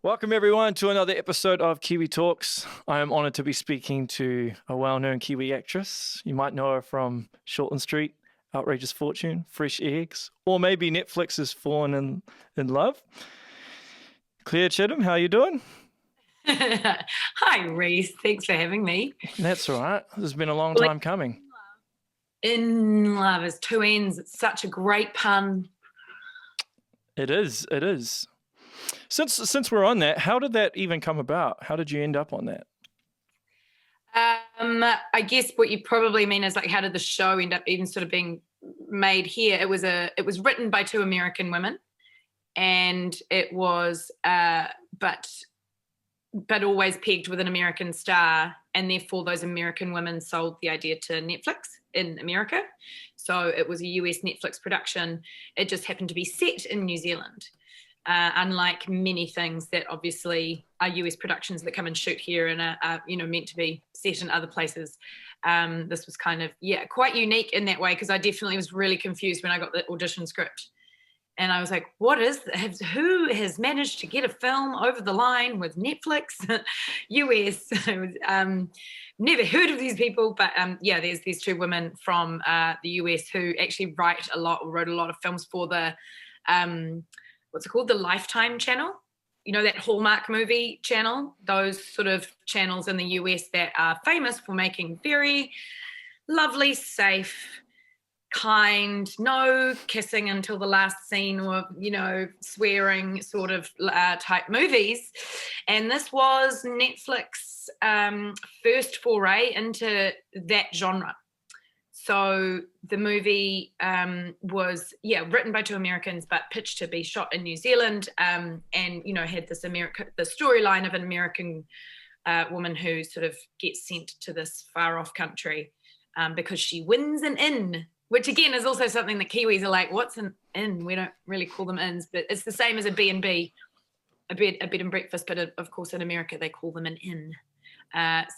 Welcome everyone to another episode of Kiwi Talks. I am honoured to be speaking to a well-known Kiwi actress. You might know her from Shortland Street, Outrageous Fortune, Fresh Eggs, or maybe Netflix's Fallen in Love. Claire Chitham, how are you doing? Hi, Rhys. Thanks for having me. That's all right. This has been a long time coming. In Love is two ends. It's such a great pun. It is. Since we're on that, how did that even come about? How did you end up on that? I guess what you probably mean is like, how did the show end up even sort of being made here? It was written by two American women, and it was but always pegged with an American star, and therefore those American women sold the idea to Netflix in America. So it was a US Netflix production. It just happened to be set in New Zealand. Unlike many things that obviously are US productions that come and shoot here and are meant to be set in other places. This was kind of, quite unique in that way, because I definitely was really confused when I got the audition script. And I was like, what is this? Who has managed to get a film over the line with Netflix, US? Never heard of these people, but there's these two women from the US who actually wrote a lot of films for the, what's it called? The Lifetime channel. You know, that Hallmark movie channel, those sort of channels in the US that are famous for making very lovely, safe, kind, no kissing until the last scene or, swearing sort of type movies. And this was Netflix's first foray into that genre. So the movie was, written by two Americans, but pitched to be shot in New Zealand, and, had the storyline of an American woman who sort of gets sent to this far off country because she wins an inn, which again is also something that Kiwis are like, what's an inn? We don't really call them inns, but it's the same as a B&B, a bed and breakfast, but of course in America they call them an inn.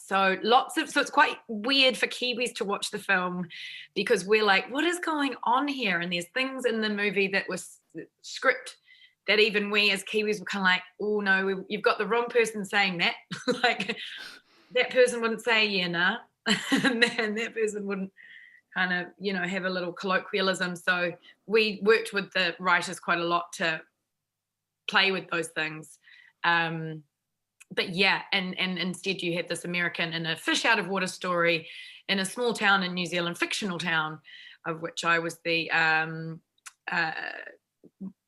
So it's quite weird for Kiwis to watch the film, because we're like, what is going on here? And there's things in the movie that was script that even we as Kiwis were kind of like, oh no, you've got the wrong person saying that. Like that person wouldn't say yeah, nah. And that person wouldn't kind of, have a little colloquialism. So we worked with the writers quite a lot to play with those things. But and instead you have this American in a fish out of water story in a small town in New Zealand, fictional town, of which I was the,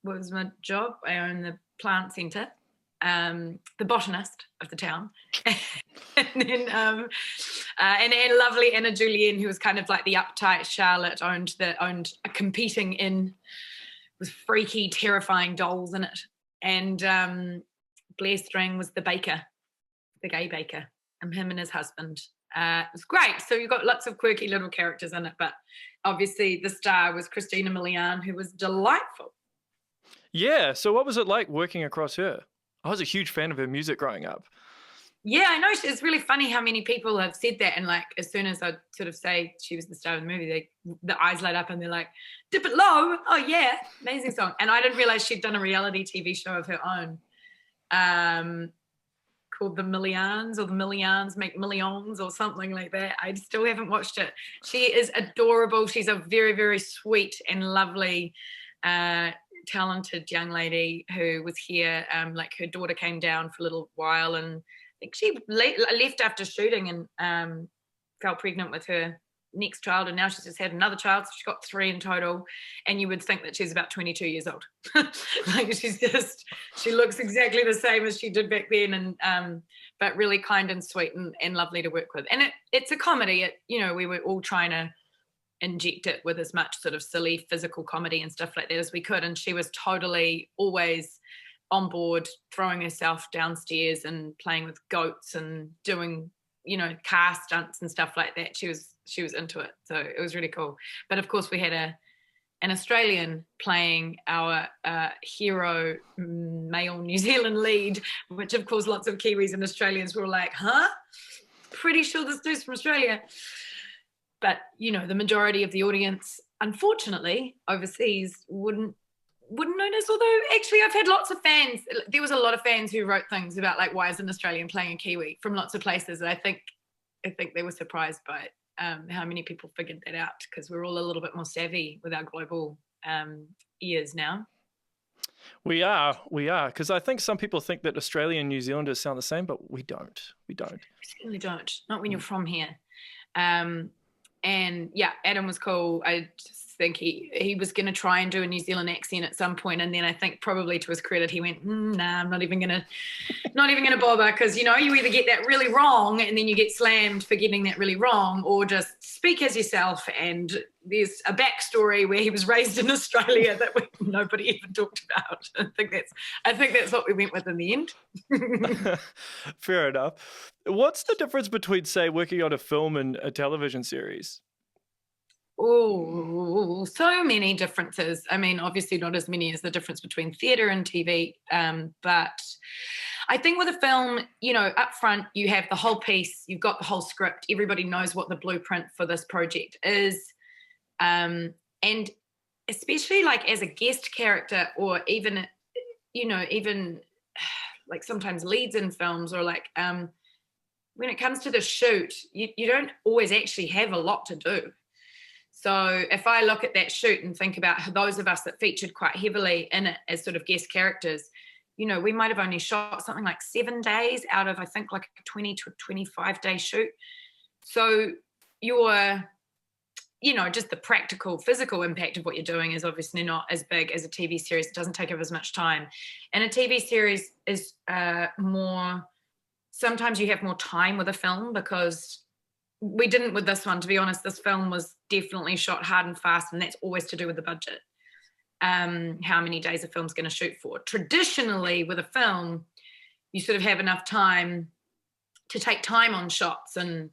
what was my job? I own the plant centre, the botanist of the town. And then and lovely Anna Julienne, who was kind of like the uptight Charlotte, owned a competing inn with freaky, terrifying dolls in it. And Blair String was the baker, the gay baker, and him and his husband. It was great. So you've got lots of quirky little characters in it, but obviously the star was Christina Milian, who was delightful. Yeah, so what was it like working across her? I was a huge fan of her music growing up. Yeah, I know. It's really funny how many people have said that, and like as soon as I sort of say she was the star of the movie, the eyes light up and they're like, dip it low. Oh yeah, amazing song. And I didn't realize she'd done a reality TV show of her own, called The Milians, or The Milians Make Millions or something like that. I still haven't watched it. She is adorable. She's a very, very sweet and lovely, talented young lady who was here. Like her daughter came down for a little while, and I think she left after shooting and fell pregnant with her next child, and now she's just had another child, so she's got 3 in total. And you would think that she's about 22 years old. Like she looks exactly the same as she did back then, and but really kind and sweet and lovely to work with. And it's a comedy. We were all trying to inject it with as much sort of silly physical comedy and stuff like that as we could, and she was totally always on board, throwing herself downstairs and playing with goats and doing car stunts and stuff like that. She was into it, so it was really cool. But of course we had an Australian playing our hero male New Zealand lead, which of course lots of Kiwis and Australians were like, huh, pretty sure this dude's from Australia. But the majority of the audience, unfortunately, overseas wouldn't wouldn't notice, although actually I've had lots of fans. There was a lot of fans who wrote things about like, why is an Australian playing a Kiwi from lots of places. And I think they were surprised by how many people figured that out, because we're all a little bit more savvy with our global ears now. We are, because I think some people think that Australian and New Zealanders sound the same, but we don't. We certainly don't. Not when you're from here. And yeah, Adam was cool. I just think he was going to try and do a New Zealand accent at some point, and then I think probably to his credit he went, nah, I'm not even gonna bother, because you either get that really wrong and then you get slammed for getting that really wrong, or just speak as yourself. And there's a backstory where he was raised in Australia that nobody even talked about. I think that's what we went with in the end. Fair enough. What's the difference between, say, working on a film and a television series? Oh, so many differences. I mean, obviously not as many as the difference between theatre and TV, but I think with a film, up front, you have the whole piece, you've got the whole script, everybody knows what the blueprint for this project is. And especially like as a guest character, or even like sometimes leads in films, or like when it comes to the shoot, you don't always actually have a lot to do. So if I look at that shoot and think about those of us that featured quite heavily in it as sort of guest characters, we might have only shot something like 7 days out of, I think, like a 20 to 25 day shoot. So your, just the practical, physical impact of what you're doing is obviously not as big as a TV series. It doesn't take up as much time. And a TV series is sometimes you have more time with a film, because we didn't with this one, to be honest. This film was definitely shot hard and fast, and that's always to do with the budget. How many days a film's going to shoot for. Traditionally, with a film, you sort of have enough time to take time on shots and,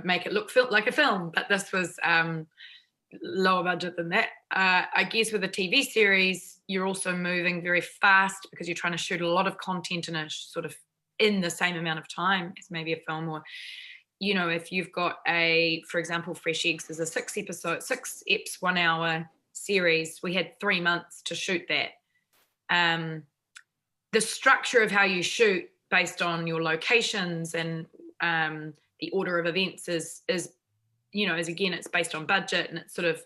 make it look like a film. But this was lower budget than that. I guess with a TV series, you're also moving very fast because you're trying to shoot a lot of content in the same amount of time as maybe a film. Or if you've got for example, Fresh Eggs is a 6 eps, 1 hour series. We had 3 months to shoot that. The structure of how you shoot based on your locations and the order of events is again, it's based on budget, and it's sort of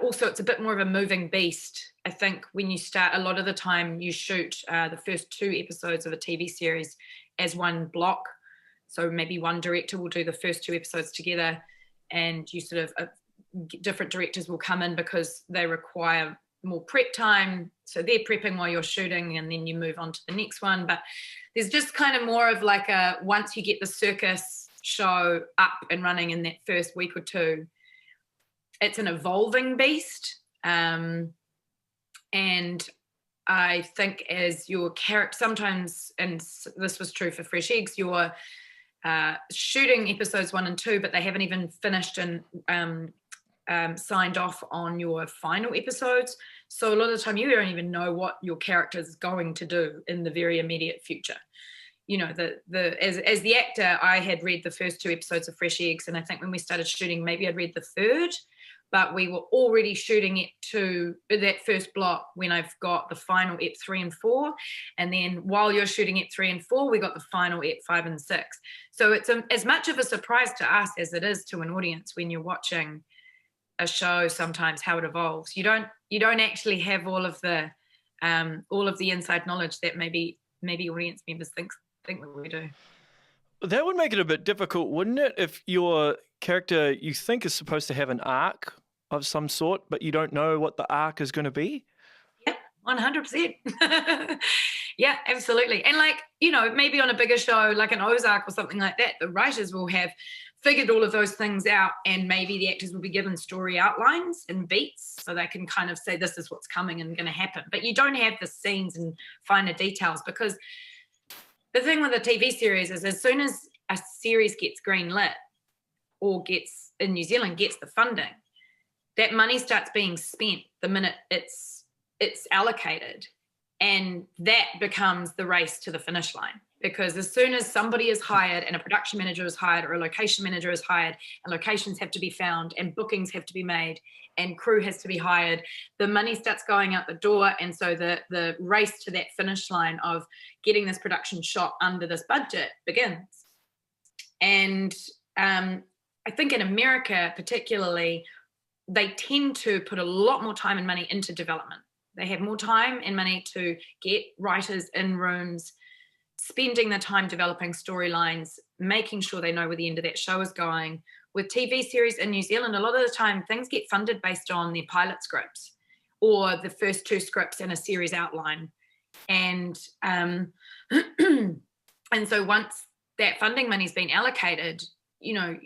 also it's a bit more of a moving beast. I think when you start, a lot of the time you shoot the first 2 episodes of a TV series as one block. So maybe one director will do the first 2 episodes together, and you sort of different directors will come in because they require more prep time. So they're prepping while you're shooting, and then you move on to the next one. But there's just kind of more of like once you get the circus show up and running in that first week or 2, it's an evolving beast. And I think as your character sometimes, and this was true for Fresh Eggs, you're shooting episodes 1 and 2, but they haven't even finished and signed off on your final episodes. So a lot of the time you don't even know what your character is going to do in the very immediate future. As the actor, I had read the first 2 episodes of Fresh Eggs, and I think when we started shooting, maybe I'd read the 3rd, but we were already shooting it to that first block when I've got the final ep 3 and 4. And then while you're shooting ep 3 and 4, we got the final ep 5 and 6. So it's as much of a surprise to us as it is to an audience when you're watching a show sometimes how it evolves. You don't actually have all of the inside knowledge that maybe audience members think that we do. That would make it a bit difficult, wouldn't it? If your character you think is supposed to have an arc of some sort, but you don't know what the arc is going to be? Yeah, 100%. Yeah, absolutely. And maybe on a bigger show like an Ozark or something like that, the writers will have figured all of those things out, and maybe the actors will be given story outlines and beats so they can kind of say this is what's coming and going to happen. But you don't have the scenes and finer details, because the thing with a TV series is as soon as a series gets greenlit or in New Zealand gets the funding, that money starts being spent the minute it's allocated, and that becomes the race to the finish line. because as soon as somebody is hired and a production manager is hired or a location manager is hired and locations have to be found and bookings have to be made and crew has to be hired, the money starts going out the door. And so the race to that finish line of getting this production shot under this budget begins. And I think in America particularly, they tend to put a lot more time and money into development. They have more time and money to get writers in rooms, spending the time developing storylines, making sure they know where the end of that show is going. With TV series in New Zealand, a lot of the time things get funded based on their pilot scripts or the first 2 scripts in a series outline. And and so once that funding money's been allocated, you know,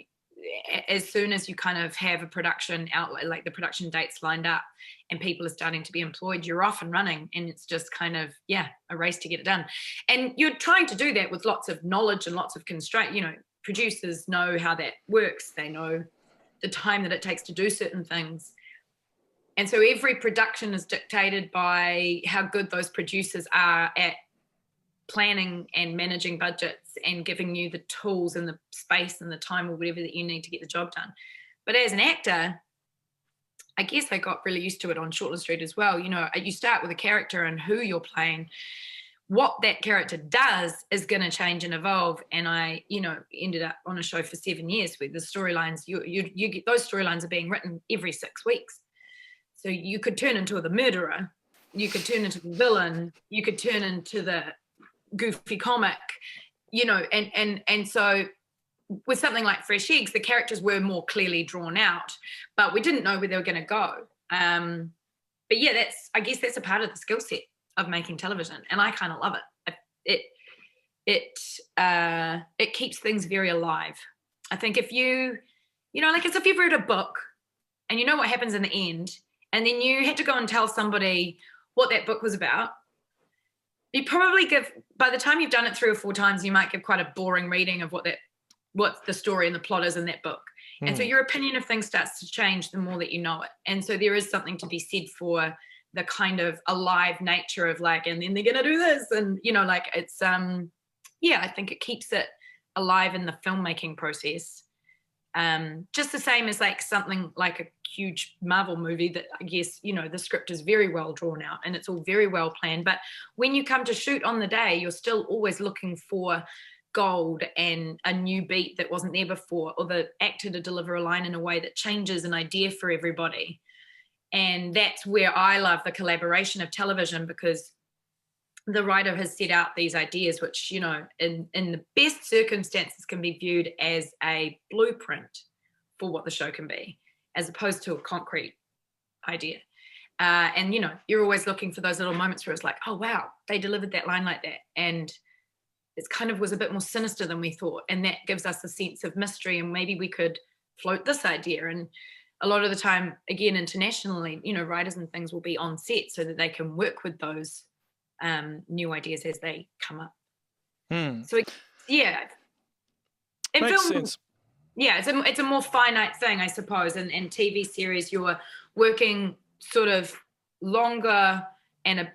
as soon as you kind of have a production outlet, like the production dates lined up and people are starting to be employed, you're off and running. And it's just kind of, a race to get it done. And you're trying to do that with lots of knowledge and lots of constraint. You know, producers know how that works. They know the time that it takes to do certain things. And so every production is dictated by how good those producers are at planning and managing budgets and giving you the tools and the space and the time or whatever that you need to get the job done. But as an actor, I guess I got really used to it on Shortland Street as well. You know, you start with a character and who you're playing. What that character does is going to change and evolve. And I, you know, ended up on a show for 7 years where the storylines, you get those storylines are being written every 6 weeks. So you could turn into the murderer, you could turn into the villain, you could turn into the goofy comic, you know, and so with something like Fresh Eggs, the characters were more clearly drawn out, but we didn't know where they were going to go. But yeah, I guess that's a part of the skill set of making television, and I kind of love it. It keeps things very alive. I think if you know, like, it's if you've read a book and you know what happens in the end, and then you had to go and tell somebody what that book was about, you probably by the time you've done it 3 or 4 times, you might give quite a boring reading of what the story and the plot is in that book. And so your opinion of things starts to change the more that you know it. And so there is something to be said for the kind of alive nature of, like, and then they're going to do this. And, you know, like, it's, I think it keeps it alive in the filmmaking process. Just the same as like something like a huge Marvel movie that, I guess, you know, the script is very well drawn out and it's all very well planned. But when you come to shoot on the day, you're still always looking for gold and a new beat that wasn't there before, or the actor to deliver a line in a way that changes an idea for everybody. And that's where I love the collaboration of television, because the writer has set out these ideas, which, you know, in the best circumstances can be viewed as a blueprint for what the show can be, as opposed to a concrete idea. And, you know, you're always looking for those little moments where it's like, oh, wow, they delivered that line like that. And it kind of was a bit more sinister than we thought. And that gives us a sense of mystery, and maybe we could float this idea. And a lot of the time, again, internationally, you know, writers and things will be on set so that they can work with those new ideas as they come up. So yeah, in makes film, sense. Yeah, it's a more finite thing, I suppose. And in TV series, you're working sort of longer and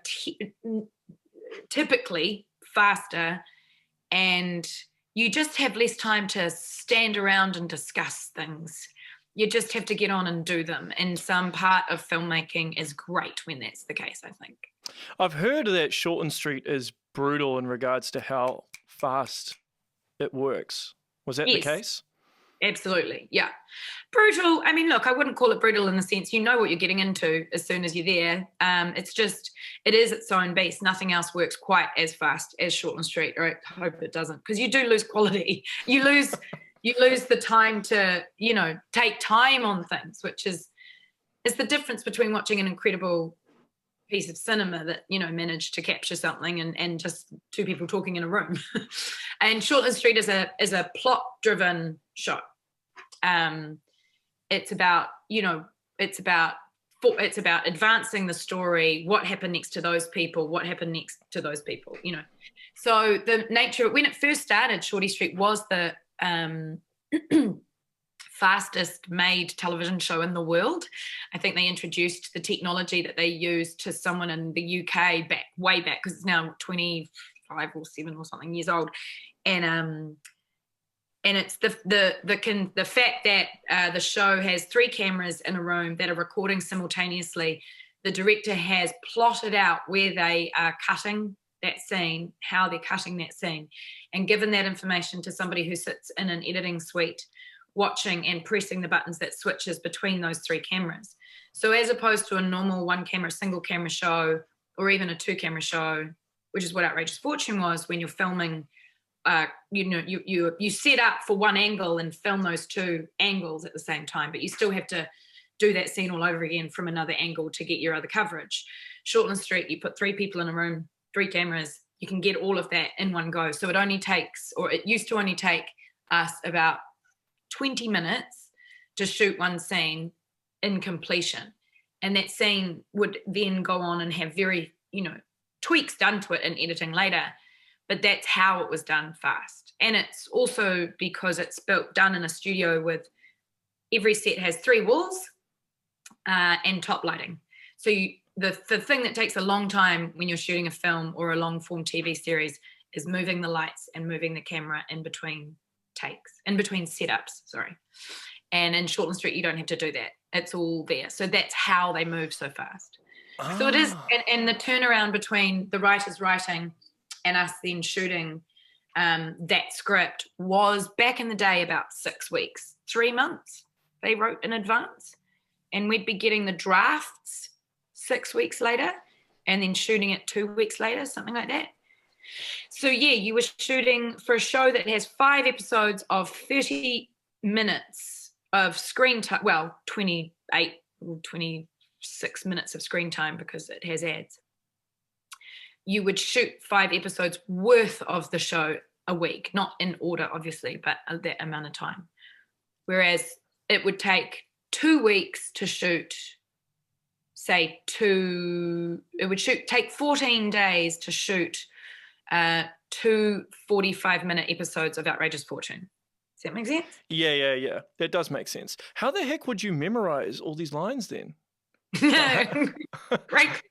typically faster, and you just have less time to stand around and discuss things. You just have to get on and do them. And some part of filmmaking is great when that's the case, I think. I've heard that Shortland Street is brutal in regards to how fast it works. Was that the case? Absolutely, yeah. Brutal. I mean, look, I wouldn't call it brutal in the sense you know what you're getting into as soon as you're there. It's just, it is its own beast. Nothing else works quite as fast as Shortland Street, or I hope it doesn't, because you do lose quality. You lose the time to, you know, take time on things, which is the difference between watching an incredible piece of cinema that, you know, managed to capture something and just 2 people talking in a room. And Shortland Street is a plot-driven show. It's about, you know, it's about advancing the story, what happened next to those people, what happened next to those people, you know. So the nature, when it first started, Shorty Street was the fastest made television show in the world. I think they introduced the technology that they used to someone in the UK way back, because it's now 20 5 or 7 or something years old, and it's the fact that the show has 3 cameras in a room that are recording simultaneously. The director has plotted out where they are cutting that scene, how they're cutting that scene, and given that information to somebody who sits in an editing suite watching and pressing the buttons that switches between those 3 cameras. So as opposed to a normal 1 camera, single camera show, or even a 2 camera show, which is what Outrageous Fortune was, when you're filming, you set up for 1 angle and film those 2 angles at the same time, but you still have to do that scene all over again from another angle to get your other coverage. Shortland Street, you put 3 people in a room, 3 cameras, you can get all of that in one go. So it used to only take us about 20 minutes to shoot 1 scene in completion. And that scene would then go on and have very, tweaks done to it in editing later. But that's how it was done fast. And it's also because it's done in a studio with every set has 3 walls and top lighting. So the thing that takes a long time when you're shooting a film or a long form TV series is moving the lights and moving the camera in between setups, sorry. And in Shortland Street, you don't have to do that. It's all there. So that's how they move so fast. So it is, and the turnaround between the writers writing and us then shooting that script was back in the day about 6 weeks, 3 months they wrote in advance. And we'd be getting the drafts 6 weeks later and then shooting it 2 weeks later, something like that. So yeah, you were shooting for a show that has 5 episodes of 30 minutes of screen time, well, 28 or 26 minutes of screen time because it has ads. You would shoot 5 episodes worth of the show a week, not in order, obviously, but that amount of time. Whereas it would take 2 weeks to shoot, say, take 14 days to shoot 2 45-minute episodes of Outrageous Fortune. Does that make sense? Yeah. That does make sense. How the heck would you memorize all these lines then? Great.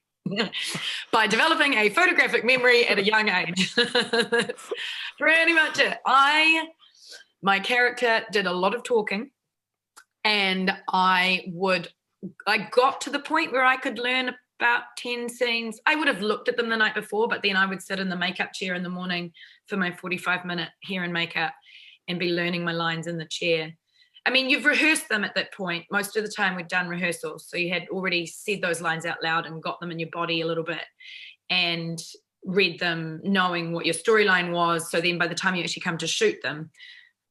By developing a photographic memory at a young age. That's pretty much it. My character did a lot of talking, and I got to the point where I could learn about 10 scenes. I would have looked at them the night before, but then I would sit in the makeup chair in the morning for my 45-minute hair and makeup and be learning my lines in the chair. I mean, you've rehearsed them at that point. Most of the time we'd done rehearsals. So you had already said those lines out loud and got them in your body a little bit and read them knowing what your storyline was. So then by the time you actually come to shoot them,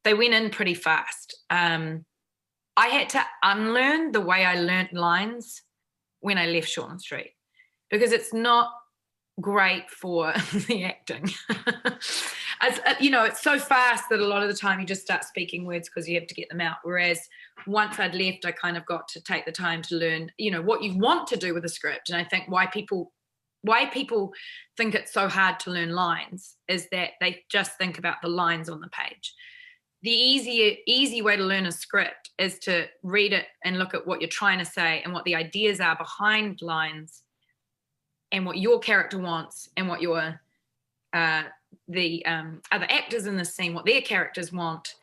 they went in pretty fast. I had to unlearn the way I learnt lines when I left Shortland Street because it's not great for the acting. It's so fast that a lot of the time you just start speaking words because you have to get them out. Whereas once I'd left, I kind of got to take the time to learn, what you want to do with a script. And I think why people think it's so hard to learn lines is that they just think about the lines on the page. The easy way to learn a script is to read it and look at what you're trying to say and what the ideas are behind lines and what your character wants and what your the other actors in the scene, what their characters want,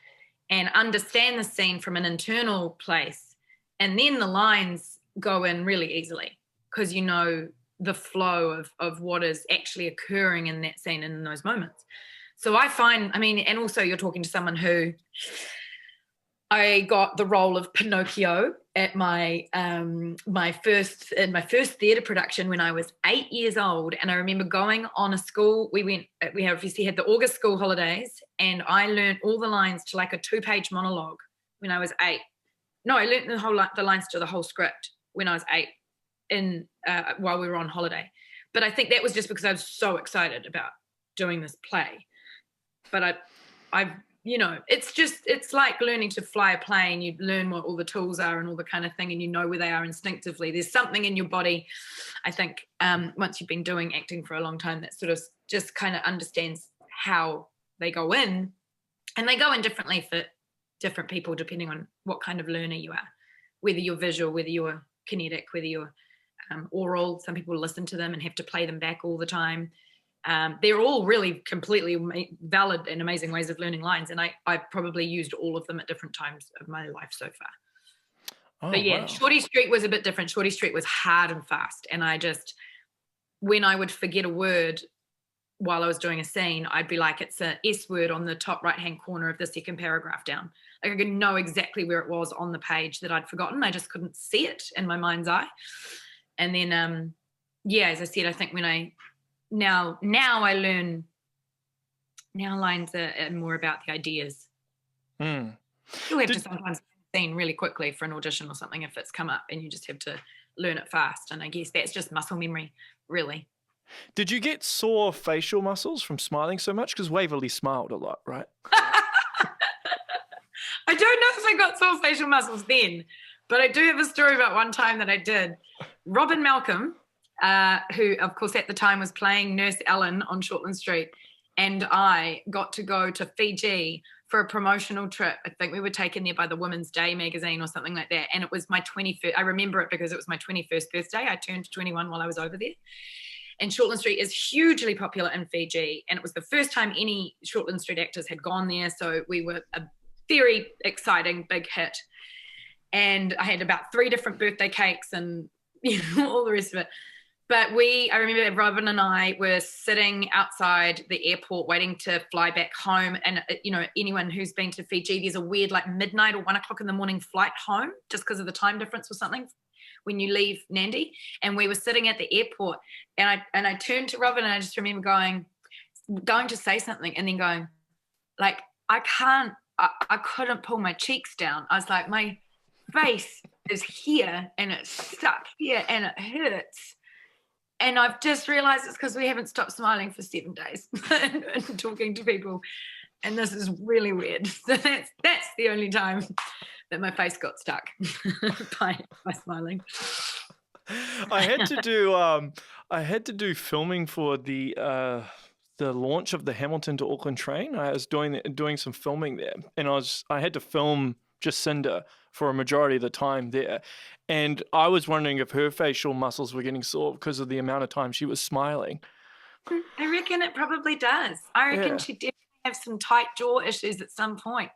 and understand the scene from an internal place. And then the lines go in really easily because you know the flow of what is actually occurring in that scene and in those moments. So I find, and also you're talking to someone who I got the role of Pinocchio at my first theatre production when I was 8 years old, and I remember going on a school. We obviously had the August school holidays, and I learned all the lines to like a 2-page monologue when I was 8. No, I learned the lines to the whole script when I was 8, while we were on holiday. But I think that was just because I was so excited about doing this play. But it's like learning to fly a plane. You learn what all the tools are and all the kind of thing, and you know where they are instinctively. There's something in your body, I think, once you've been doing acting for a long time, that sort of just kind of understands how they go in. And they go in differently for different people, depending on what kind of learner you are, whether you're visual, whether you're kinetic, whether you're oral. Some people listen to them and have to play them back all the time. They're all really completely valid and amazing ways of learning lines. And I've probably used all of them at different times of my life so far. Oh, but yeah, wow. Shorty Street was a bit different. Shorty Street was hard and fast. And when I would forget a word while I was doing a scene, I'd be like, it's a S word on the top right-hand corner of the second paragraph down. Like I could know exactly where it was on the page that I'd forgotten. I just couldn't see it in my mind's eye. And then, as I said, I think when now I learn, now lines are more about the ideas. Mm. You'll have to sometimes scene really quickly for an audition or something if it's come up, and you just have to learn it fast. And I guess that's just muscle memory, really. Did you get sore facial muscles from smiling so much? Because Waverley smiled a lot, right? I don't know if I got sore facial muscles then, but I do have a story about one time that I did. Robin Malcolm, who of course at the time was playing Nurse Ellen on Shortland Street, and I got to go to Fiji for a promotional trip. I think we were taken there by the Women's Day magazine or something like that. And it was my 21st. I remember it because it was my 21st birthday. I turned 21 while I was over there. And Shortland Street is hugely popular in Fiji. And it was the first time any Shortland Street actors had gone there. So we were a very exciting big hit. And I had about 3 different birthday cakes and all the rest of it. But I remember that Robin and I were sitting outside the airport waiting to fly back home. And, anyone who's been to Fiji, there's a weird like midnight or 1 o'clock in the morning flight home just because of the time difference or something when you leave Nandi. And we were sitting at the airport and I turned to Robin and I just remember going to say something and then going like, I couldn't pull my cheeks down. I was like, my face is here and it's stuck here and it hurts. And I've just realized it's because we haven't stopped smiling for 7 days and talking to people. And this is really weird. So that's the only time that my face got stuck by smiling. I had to do filming for the launch of the Hamilton to Auckland train. I was doing some filming there, and I had to film Jacinda for a majority of the time there. And I was wondering if her facial muscles were getting sore because of the amount of time she was smiling. I reckon it probably does. I reckon she definitely have some tight jaw issues at some point.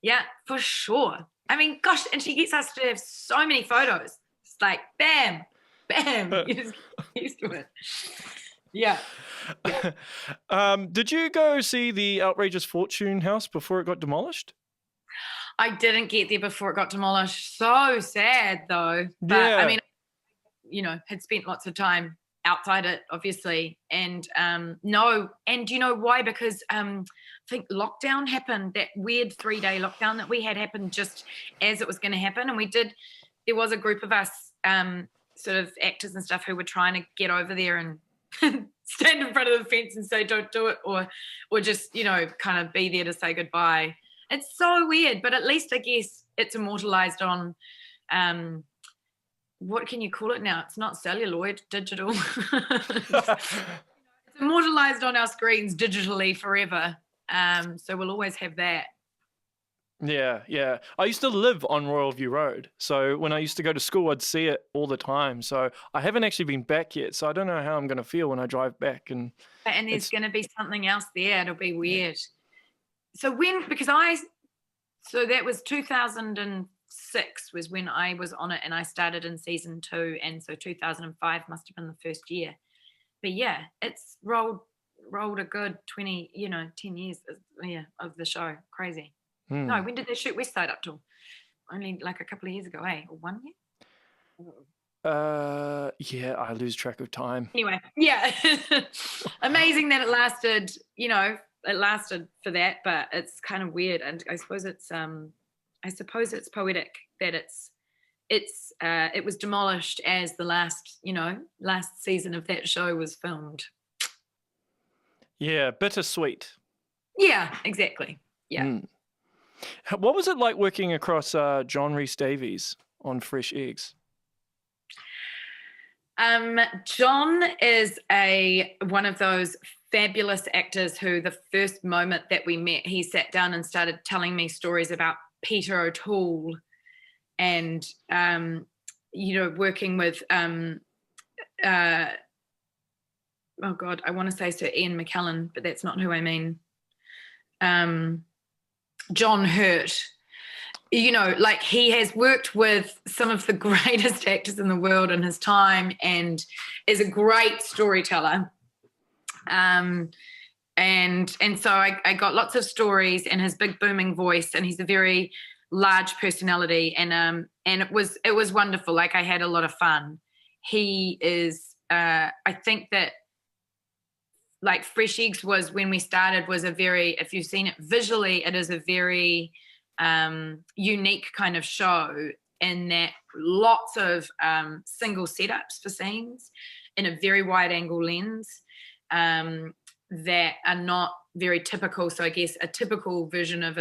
Yeah, for sure. I mean, gosh, and she gets us to have so many photos. It's like, bam, bam. You just get used to it. Yeah. Did you go see the Outrageous Fortune house before it got demolished? I didn't get there before it got demolished. So sad, though. But, yeah. I mean, had spent lots of time outside it, obviously. And no. And you know why? Because I think lockdown happened, that weird 3-day lockdown that we had happened just as it was going to happen. And there was a group of us sort of actors and stuff who were trying to get over there and stand in front of the fence and say, don't do it, or just, kind of be there to say goodbye. It's so weird, but at least I guess it's immortalized on, what can you call it now? It's not celluloid, digital. It's immortalized on our screens digitally forever. So we'll always have that. Yeah. I used to live on Royal View Road. So when I used to go to school, I'd see it all the time. So I haven't actually been back yet. So I don't know how I'm going to feel when I drive back. And there's going to be something else there. It'll be weird. Yeah. So that was 2006 was when I was on it and I started in season 2. And so 2005 must have been the first year. But yeah, it's rolled a good 10 years of the show. Crazy. No, when did they shoot West Side up to? Only like a couple of years ago, eh? Or 1 year? Yeah, I lose track of time. Anyway, yeah. Amazing that it lasted, it lasted for that, but it's kind of weird. And I suppose it's poetic that it was demolished as the last season of that show was filmed. Yeah, bittersweet. Yeah, exactly. Yeah. What was it like working across John Rhys Davies on Fresh Eggs? John is one of those fabulous actors who the first moment that we met, he sat down and started telling me stories about Peter O'Toole and, working with oh God, I want to say Sir Ian McKellen, but that's not who I mean. John Hurt. You know, like he has worked with some of the greatest actors in the world in his time and is a great storyteller. And so I got lots of stories and his big booming voice, and he's a very large personality, and it was wonderful. Like I had a lot of fun. He is I think that like Fresh Eggs was, when we started, was a very, if you've seen it visually, it is a very unique kind of show in that lots of single setups for scenes in a very wide angle lens that are not very typical. So I guess a typical version of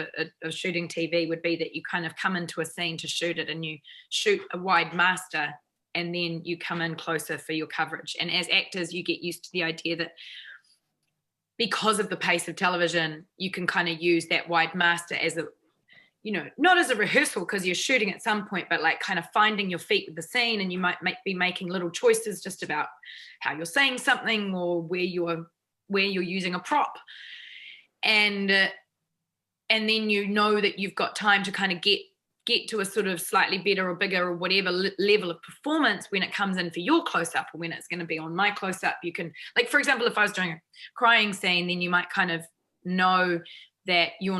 shooting TV would be that you kind of come into a scene to shoot it and you shoot a wide master and then you come in closer for your coverage. And as actors, you get used to the idea that because of the pace of television, you can kind of use that wide master as a, you know, not as a rehearsal because you're shooting at some point, but like kind of finding your feet with the scene, and you might be making little choices just about how you're saying something or where you're using a prop. And then you know that you've got time to kind of get to a sort of slightly better or bigger or whatever level of performance when it comes in for your close-up, or when it's going to be on my close-up. You can, like, for example, if I was doing a crying scene, then you might kind of know that you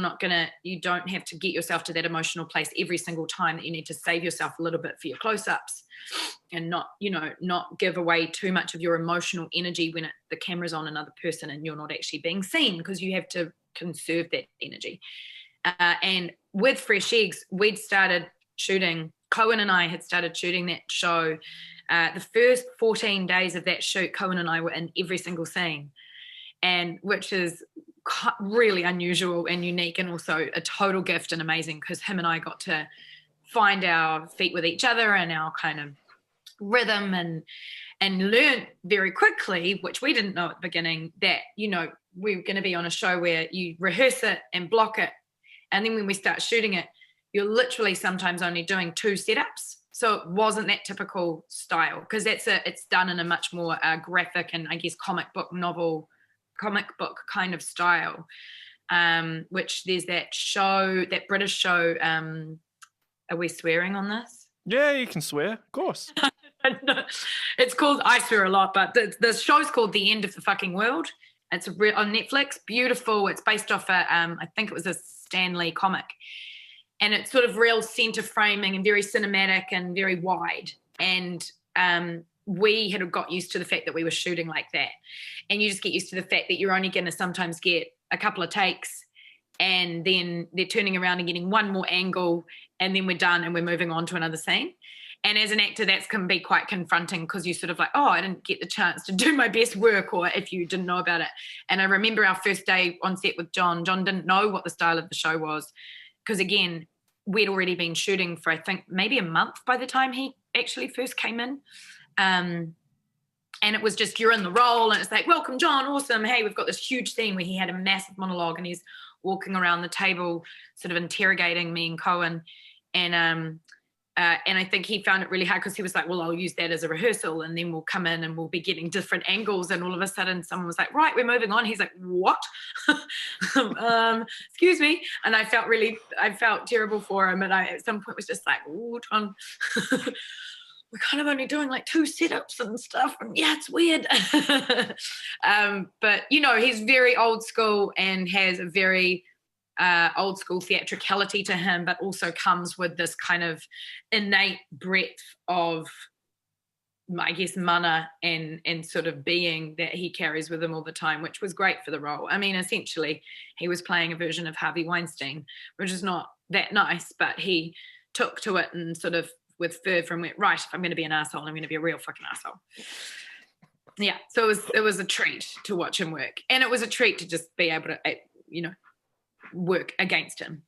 don't have to get yourself to that emotional place every single time, that you need to save yourself a little bit for your close-ups and not give away too much of your emotional energy when the camera's on another person and you're not actually being seen, because you have to conserve that energy. And with Fresh Eggs, Cohen and I had started shooting that show. The first 14 days of that shoot, Cohen and I were in every single scene, and which is really unusual and unique, and also a total gift and amazing, because him and I got to find our feet with each other and our kind of rhythm, and learn very quickly, which we didn't know at the beginning, that, you know, we're going to be on a show where you rehearse it and block it, and then when we start shooting it, you're literally sometimes only doing 2 setups. So it wasn't that typical style, because it's done in a much more graphic and I guess comic book kind of style, which there's that British show, are we swearing on this? Yeah, you can swear, of course. It's called, I swear a lot, but the show's called The End of the Fucking World. It's on Netflix. Beautiful. It's based off I think it was a Stan Lee comic, and it's sort of real center framing and very cinematic and very wide. And we had got used to the fact that we were shooting like that, and you just get used to the fact that you're only going to sometimes get a couple of takes, and then they're turning around and getting one more angle, and then we're done and we're moving on to another scene. And as an actor, that can be quite confronting, because you sort of like, oh, I didn't get the chance to do my best work, or if you didn't know about it. And I remember our first day on set with John didn't know what the style of the show was, because again, we'd already been shooting for, I think, maybe a month by the time he actually first came in. And it was just, you're in the role, and it's like, welcome, John, awesome. Hey, we've got this huge scene where he had a massive monologue, and he's walking around the table sort of interrogating me and Cohen. And I think he found it really hard, because he was like, well, I'll use that as a rehearsal, and then we'll come in and we'll be getting different angles. And all of a sudden someone was like, right, we're moving on. He's like, what? Excuse me. And I felt terrible for him. And I, at some point, was just like, oh, John, we're kind of only doing like 2 setups and stuff. And yeah, it's weird. But, you know, he's very old school and has a very old school theatricality to him, but also comes with this kind of innate breadth of, I guess, mana and sort of being that he carries with him all the time, which was great for the role. I mean, essentially, he was playing a version of Harvey Weinstein, which is not that nice, but he took to it and sort of with fervour and went, right, if I'm going to be an asshole, I'm going to be a real fucking asshole. Yeah, so it was a treat to watch him work, and it was a treat to just be able to, you know, work against him.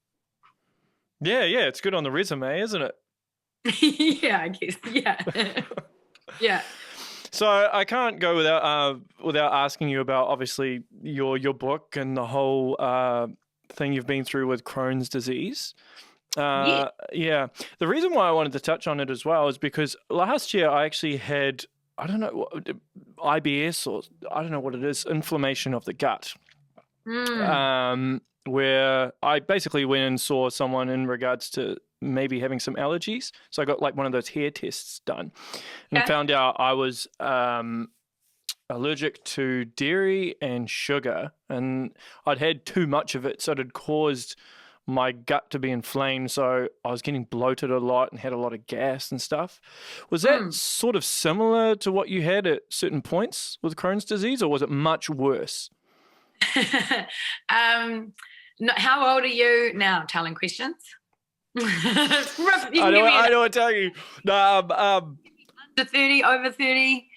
Yeah, it's good on the resume, isn't it? Yeah, I guess. Yeah. Yeah. So I can't go without asking you about, obviously, your book and the whole thing you've been through with Crohn's disease. Yeah. The reason why I wanted to touch on it as well is because last year I actually had I don't know, IBS, or I don't know what it is, inflammation of the gut. Where I basically went and saw someone in regards to maybe having some allergies. So I got like one of those hair tests done and found out I was allergic to dairy and sugar, and I'd had too much of it, so it had caused my gut to be inflamed, so I was getting bloated a lot and had a lot of gas and stuff. Was that sort of similar to what you had at certain points with Crohn's disease, or was it much worse? No, how old are you now? Telling questions. I know what to tell you. No, under 30, over 30.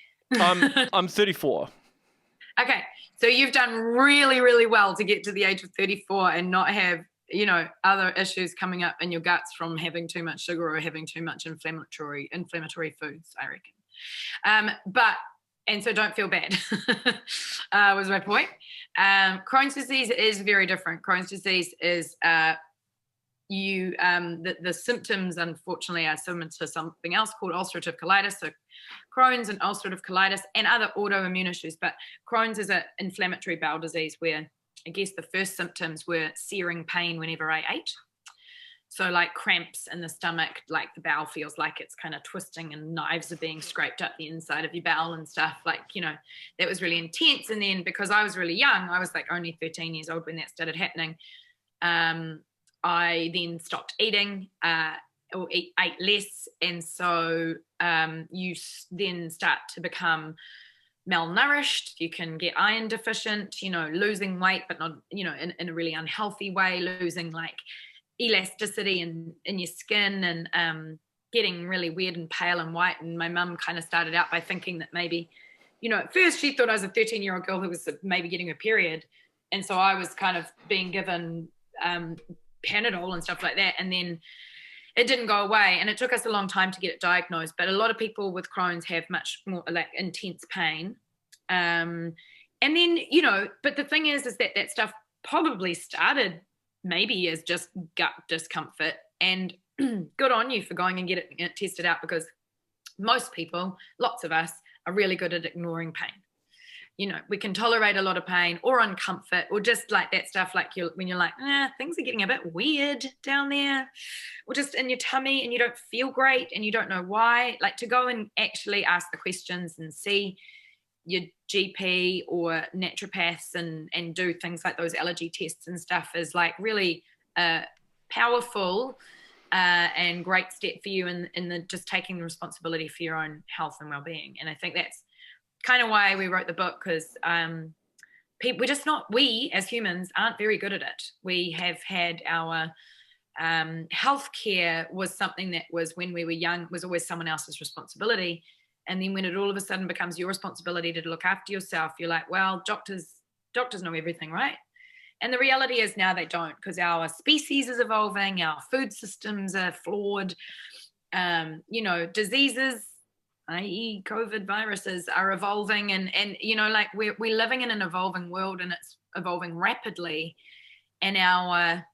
I'm 34. Okay, so you've done really, really well to get to the age of 34 and not have, you know, other issues coming up in your guts from having too much sugar or having too much inflammatory foods, I reckon. And so don't feel bad, was my point. Crohn's disease is very different. Crohn's disease is the symptoms, unfortunately, are similar to something else called ulcerative colitis. So Crohn's and ulcerative colitis and other autoimmune issues. But Crohn's is an inflammatory bowel disease where I guess the first symptoms were searing pain whenever I ate. So like cramps in the stomach, like the bowel feels like it's kind of twisting and knives are being scraped up the inside of your bowel and stuff. Like, you know, that was really intense. And then because I was really young, I was like only 13 years old when that started happening. I then stopped eating or ate less. And so you then start to become malnourished. You can get iron deficient, you know, losing weight, but not, you know, in a really unhealthy way, losing like elasticity in your skin and getting really weird and pale and white. And my mum kind of started out by thinking that maybe, you know, at first she thought I was a 13-year-old girl who was maybe getting a period. And so I was kind of being given Panadol and stuff like that. And then it didn't go away. And it took us a long time to get it diagnosed. But a lot of people with Crohn's have much more like intense pain. And then, you know, but the thing is that stuff probably started maybe as just gut discomfort, and good on you for going and get it tested out, because most people, lots of us, are really good at ignoring pain. You know, we can tolerate a lot of pain or uncomfort or just like that stuff, like when you're like, things are getting a bit weird down there, or just in your tummy and you don't feel great and you don't know why, like to go and actually ask the questions and see your GP or naturopaths and do things like those allergy tests and stuff is like really powerful and great step for you in the just taking the responsibility for your own health and well-being. And I think that's kind of why we wrote the book, because we as humans aren't very good at it. We have had our healthcare was something that was, when we were young, was always someone else's responsibility. And then when it all of a sudden becomes your responsibility to look after yourself, you're like, well, doctors know everything, right? And the reality is now they don't, because our species is evolving, our food systems are flawed, you know, diseases, i.e. COVID viruses, are evolving, and you know, like we're living in an evolving world, and it's evolving rapidly. And I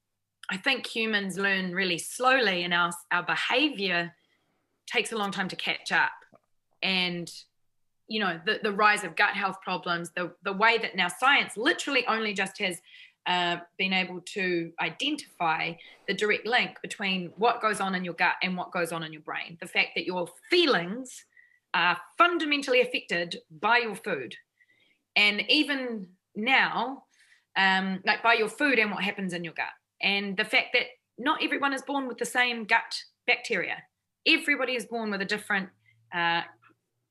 think humans learn really slowly, and our behavior takes a long time to catch up. And, you know, the rise of gut health problems, the way that now science literally only just has been able to identify the direct link between what goes on in your gut and what goes on in your brain. The fact that your feelings are fundamentally affected by your food. And even now, like by your food and what happens in your gut. And the fact that not everyone is born with the same gut bacteria. Everybody is born with a different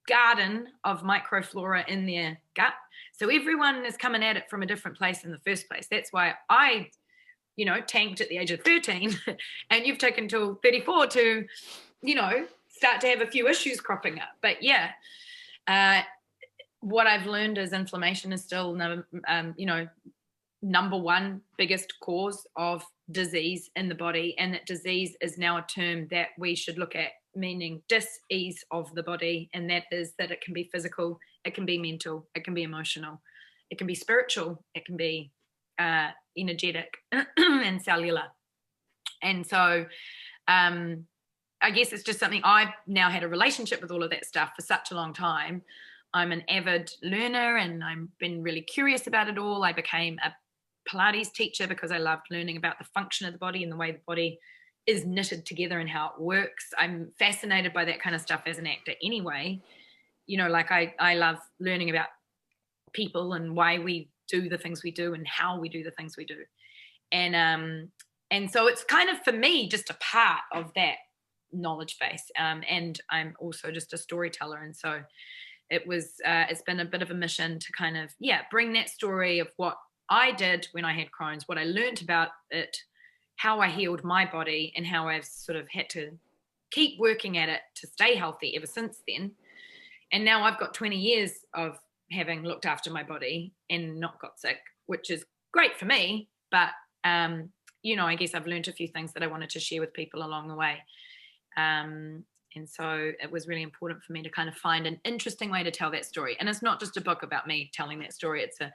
garden of microflora in their gut. So everyone is coming at it from a different place in the first place. That's why I, you know, tanked at the age of 13 and you've taken till 34 to, you know, start to have a few issues cropping up. But yeah, what I've learned is inflammation is still, you know, number one biggest cause of disease in the body, and that disease is now a term that we should look at, meaning dis-ease of the body, and that is that it can be physical, it can be mental, it can be emotional, it can be spiritual, it can be energetic and cellular. And so I guess it's just something I've now had a relationship with all of that stuff for such a long time. I'm an avid learner and I've been really curious about it all. I became a Pilates teacher because I loved learning about the function of the body and the way the body is knitted together and how it works. I'm fascinated by that kind of stuff as an actor anyway. You know, like I love learning about people and why we do the things we do and how we do the things we do. And so it's kind of, for me, just a part of that knowledge base. And I'm also just a storyteller. And so it's been a bit of a mission to kind of, bring that story of what I did when I had Crohn's, what I learned about it, how I healed my body, and how I've sort of had to keep working at it to stay healthy ever since then. And now I've got 20 years of having looked after my body and not got sick, which is great for me. But, I guess I've learned a few things that I wanted to share with people along the way. And so it was really important for me to kind of find an interesting way to tell that story. And it's not just a book about me telling that story. It's I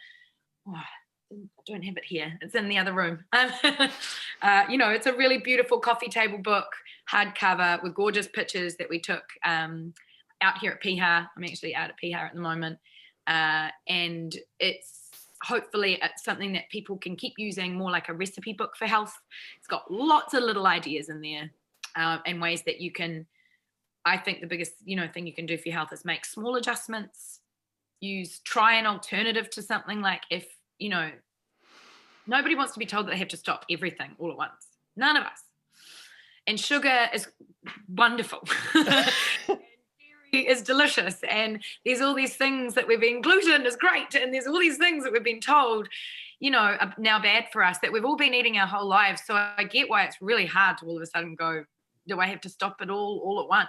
don't have it here. It's in the other room. It's a really beautiful coffee table book, hardcover, with gorgeous pictures that we took out here at Piha. I'm actually out at Piha at the moment. And it's hopefully something that people can keep using, more like a recipe book for health. It's got lots of little ideas in there and ways that you can, I think the biggest, thing you can do for your health is make small adjustments, try an alternative to something. Like if, nobody wants to be told that they have to stop everything all at once. None of us. And sugar is wonderful. Is delicious, and there's all these things that we've been, gluten is great, and there's all these things that we've been told are now bad for us, that we've all been eating our whole lives. So I get why it's really hard to all of a sudden go, do I have to stop it all at once?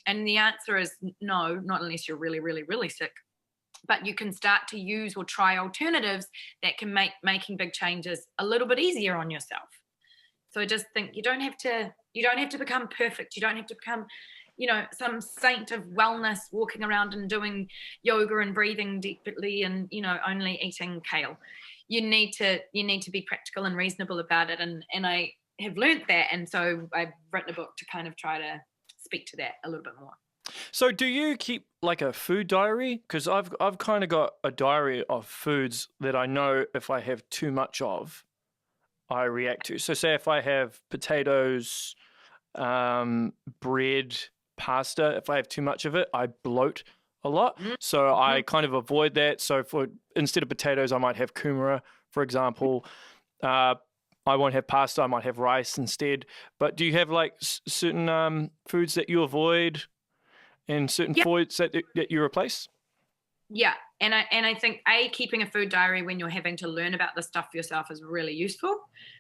And the answer is no, not unless you're really, really, really sick. But you can start to use or try alternatives that can make making big changes a little bit easier on yourself. So I just think you don't have to become perfect. You don't have to become some saint of wellness, walking around and doing yoga and breathing deeply and, only eating kale. You need to be practical and reasonable about it. And I have learned that. And so I've written a book to kind of try to speak to that a little bit more. So do you keep like a food diary? Because I've kind of got a diary of foods that I know if I have too much of, I react to. So say if I have potatoes, bread, pasta, if I have too much of it, I bloat a lot. So I kind of avoid that. So instead of potatoes, I might have kumara, for example. I won't have pasta. I might have rice instead. But do you have like certain foods that you avoid and certain foods that you replace? Yeah. And I think keeping a food diary when you're having to learn about this stuff for yourself is really useful,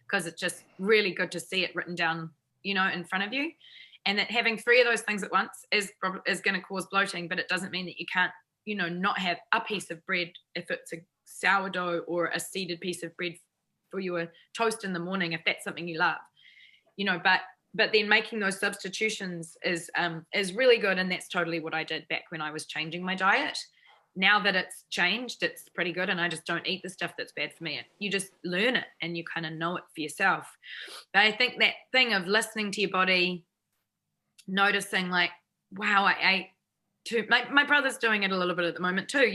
because it's just really good to see it written down, in front of you. And that having 3 of those things at once is going to cause bloating, but it doesn't mean that you can't, not have a piece of bread if it's a sourdough, or a seeded piece of bread for your toast in the morning, if that's something you love, but then making those substitutions is really good. And that's totally what I did back when I was changing my diet. Now that it's changed, it's pretty good. And I just don't eat the stuff that's bad for me. You just learn it and you kind of know it for yourself. But I think that thing of listening to your body, noticing like, wow, I ate too. My brother's doing it a little bit at the moment too.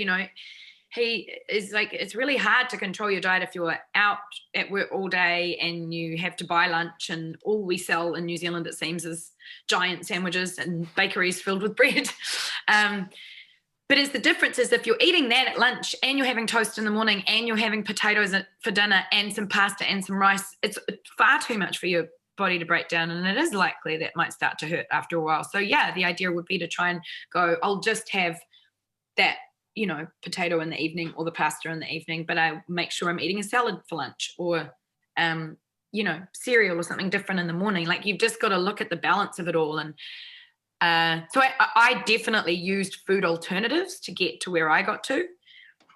He is like, it's really hard to control your diet if you're out at work all day and you have to buy lunch, and all we sell in New Zealand, it seems, is giant sandwiches and bakeries filled with bread. But the difference is if you're eating that at lunch and you're having toast in the morning and you're having potatoes for dinner and some pasta and some rice, it's far too much for your body to break down, and it is likely that might start to hurt after a while. So the idea would be to try and go, I'll just have that, potato in the evening or the pasta in the evening, but I make sure I'm eating a salad for lunch, or cereal or something different in the morning. Like, you've just got to look at the balance of it all. And so I definitely used food alternatives to get to where I got to.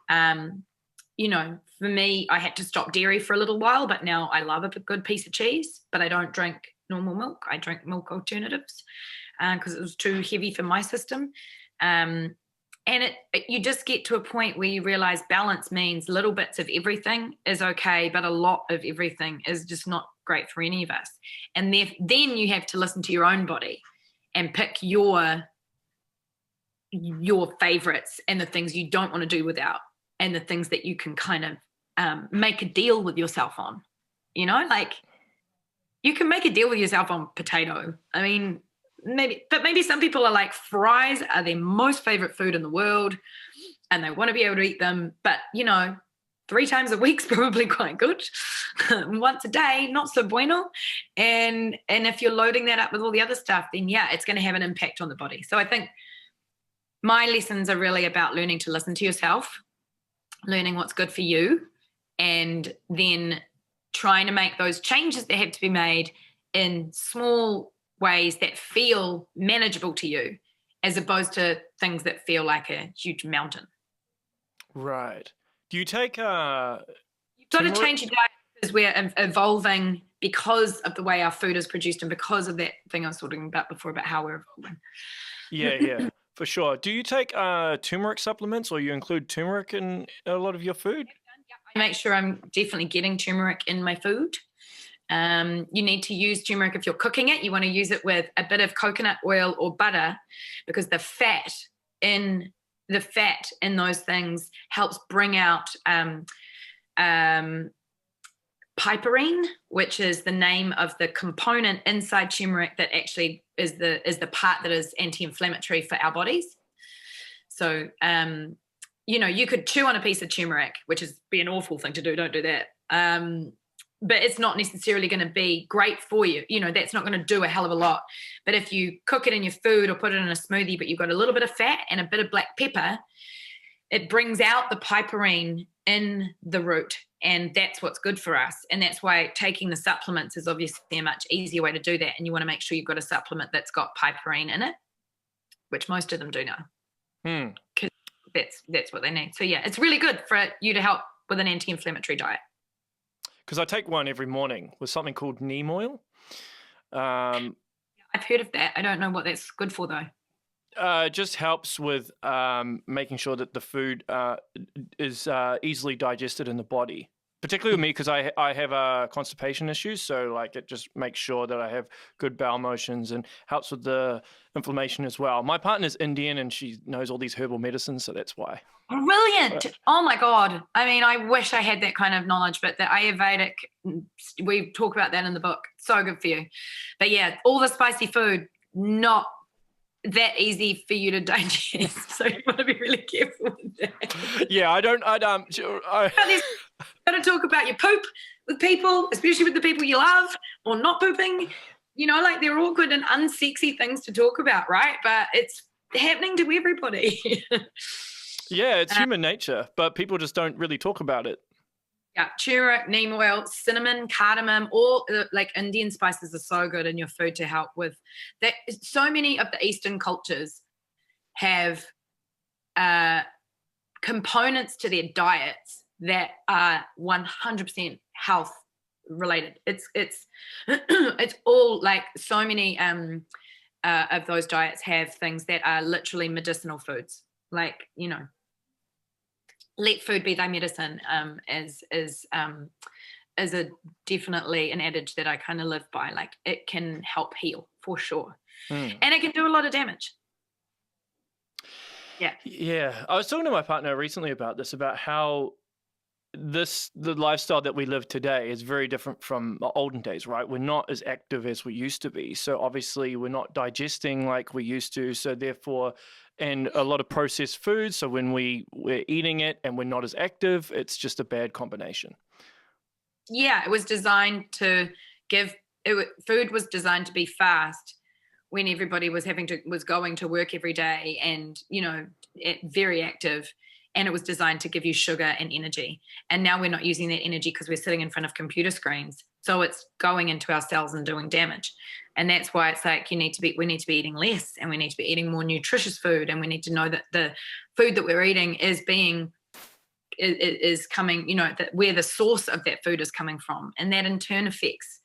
For me, I had to stop dairy for a little while, but now I love a good piece of cheese, but I don't drink normal milk. I drink milk alternatives because it was too heavy for my system. And you just get to a point where you realize balance means little bits of everything is okay, but a lot of everything is just not great for any of us. And then you have to listen to your own body and pick your favorites and the things you don't want to do without, and the things that you can kind of make a deal with yourself on. You know, like you can make a deal with yourself on potato. I mean, maybe some people are like, fries are their most favorite food in the world and they want to be able to eat them. But, you know, 3 times a week's probably quite good. Once a day, not so bueno. And if you're loading that up with all the other stuff, then yeah, it's going to have an impact on the body. So I think my lessons are really about learning to listen to yourself, learning what's good for you, and then trying to make those changes that have to be made in small ways that feel manageable to you, as opposed to things that feel like a huge mountain. Right. Do you take You've got to change your diet because we're evolving because of the way our food is produced and because of that thing I was talking about before about how we're evolving. Yeah, for sure. Do you take turmeric supplements, or you include turmeric in a lot of your food? I make sure I'm definitely getting turmeric in my food. You need to use turmeric if you're cooking it. You want to use it with a bit of coconut oil or butter, because the fat in those things helps bring out piperine, which is the name of the component inside turmeric that actually is the part that is anti-inflammatory for our bodies. So you know, you could chew on a piece of turmeric, which is be an awful thing to do. Don't do that. But it's not necessarily going to be great for you. You know, that's not going to do a hell of a lot. But if you cook it in your food or put it in a smoothie, but you've got a little bit of fat and a bit of black pepper, it brings out the piperine in the root. And that's what's good for us. And that's why taking the supplements is obviously a much easier way to do that. And you want to make sure you've got a supplement that's got piperine in it, which most of them do now. Because that's what they need. So yeah, it's really good for you to help with an anti-inflammatory diet. Because I take one every morning with something called neem oil. I've heard of that. I don't know what that's good for though. It just helps with making sure that the food is easily digested in the body. Particularly with me, because I have constipation issues, so like it just makes sure that I have good bowel motions and helps with the inflammation as well. My partner's Indian and she knows all these herbal medicines, so that's why. Brilliant! Oh my God! I mean, I wish I had that kind of knowledge, but the Ayurvedic, we talk about that in the book. So good for you. But yeah, all the spicy food, not that easy for you to digest, so you want to be really careful with that. Yeah, I Got to talk about your poop with people, especially with the people you love, or not pooping. You know, like they're awkward and unsexy things to talk about, right? But it's happening to everybody. Yeah, it's human nature, but people just don't really talk about it. Yeah, turmeric, neem oil, cinnamon, cardamom, all like Indian spices are so good in your food to help with that. So many of the Eastern cultures have components to their diets that are 100% health related. It's it's all like so many of those diets have things that are literally medicinal foods. Like, you know, let food be thy medicine is a definitely an adage that I kind of live by. Like it can help heal for sure. And it can do a lot of damage. Yeah. I was talking to my partner recently about this, about how the lifestyle that we live today is very different from the olden days, right? We're not as active as we used to be. So obviously we're not digesting like we used to. So therefore, and a lot of processed food. So when we're eating it and we're not as active, it's just a bad combination. Yeah, it was designed to food was designed to be fast when everybody was going to work every day and, you know, very active. And it was designed to give you sugar and energy. And now we're not using that energy because we're sitting in front of computer screens. So it's going into our cells and doing damage. And that's why it's like we need to be eating less, and we need to be eating more nutritious food. And we need to know that the food that we're eating is coming, you know, that where the source of that food is coming from. And that in turn affects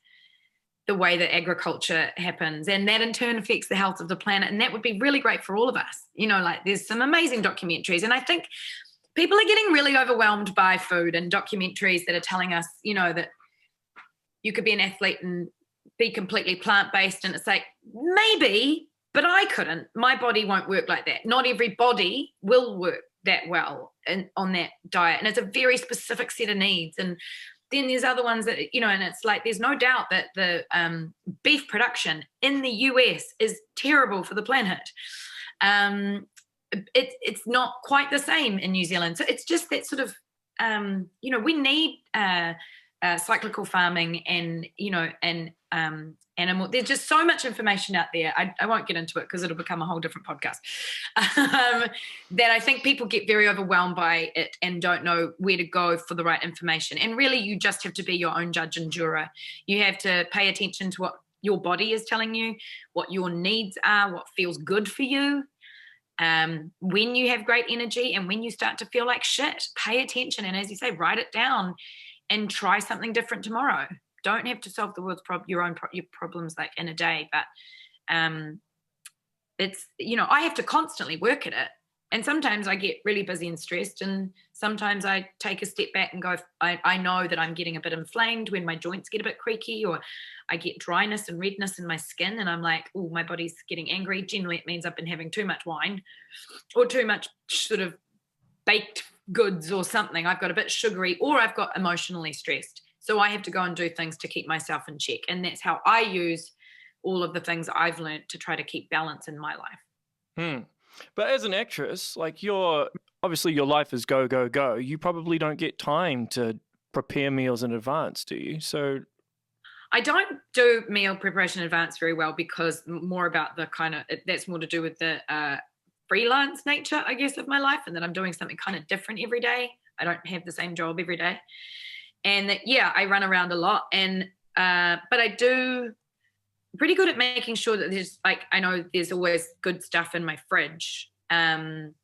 the way that agriculture happens, and that in turn affects the health of the planet. And that would be really great for all of us. You know, like there's some amazing documentaries, and I think people are getting really overwhelmed by food and documentaries that are telling us, you know, that you could be an athlete and be completely plant-based, and it's like, maybe, but I couldn't. My body won't work like that. Not every body will work that well on that diet, and it's a very specific set of needs. And then there's other ones that, and it's like, there's no doubt that the beef production in the US is terrible for the planet. It's not quite the same in New Zealand. So it's just that sort of, we need cyclical farming and animal. There's just so much information out there. I won't get into it because it'll become a whole different podcast. That I think people get very overwhelmed by it and don't know where to go for the right information. And really, you just have to be your own judge and juror. You have to pay attention to what your body is telling you, what your needs are, what feels good for you. When you have great energy and when you start to feel like shit, pay attention. And as you say, write it down and try something different tomorrow. Don't have to solve the world's your problems like in a day, but it's, I have to constantly work at it. And sometimes I get really busy and stressed, and sometimes I take a step back and go, I know that I'm getting a bit inflamed when my joints get a bit creaky, or I get dryness and redness in my skin, and I'm like, oh, my body's getting angry. Generally, it means I've been having too much wine or too much sort of baked goods or something. I've got a bit sugary, or I've got emotionally stressed. So I have to go and do things to keep myself in check. And that's how I use all of the things I've learned to try to keep balance in my life. But as an actress, like obviously your life is go, go, go. You probably don't get time to prepare meals in advance, do you? So I don't do meal preparation in advance very well, because more about the kind of, that's more to do with the freelance nature, I guess, of my life, and that I'm doing something kind of different every day. I don't have the same job every day. And that, I run around a lot, and but I do pretty good at making sure that there's, like, I know there's always good stuff in my fridge. And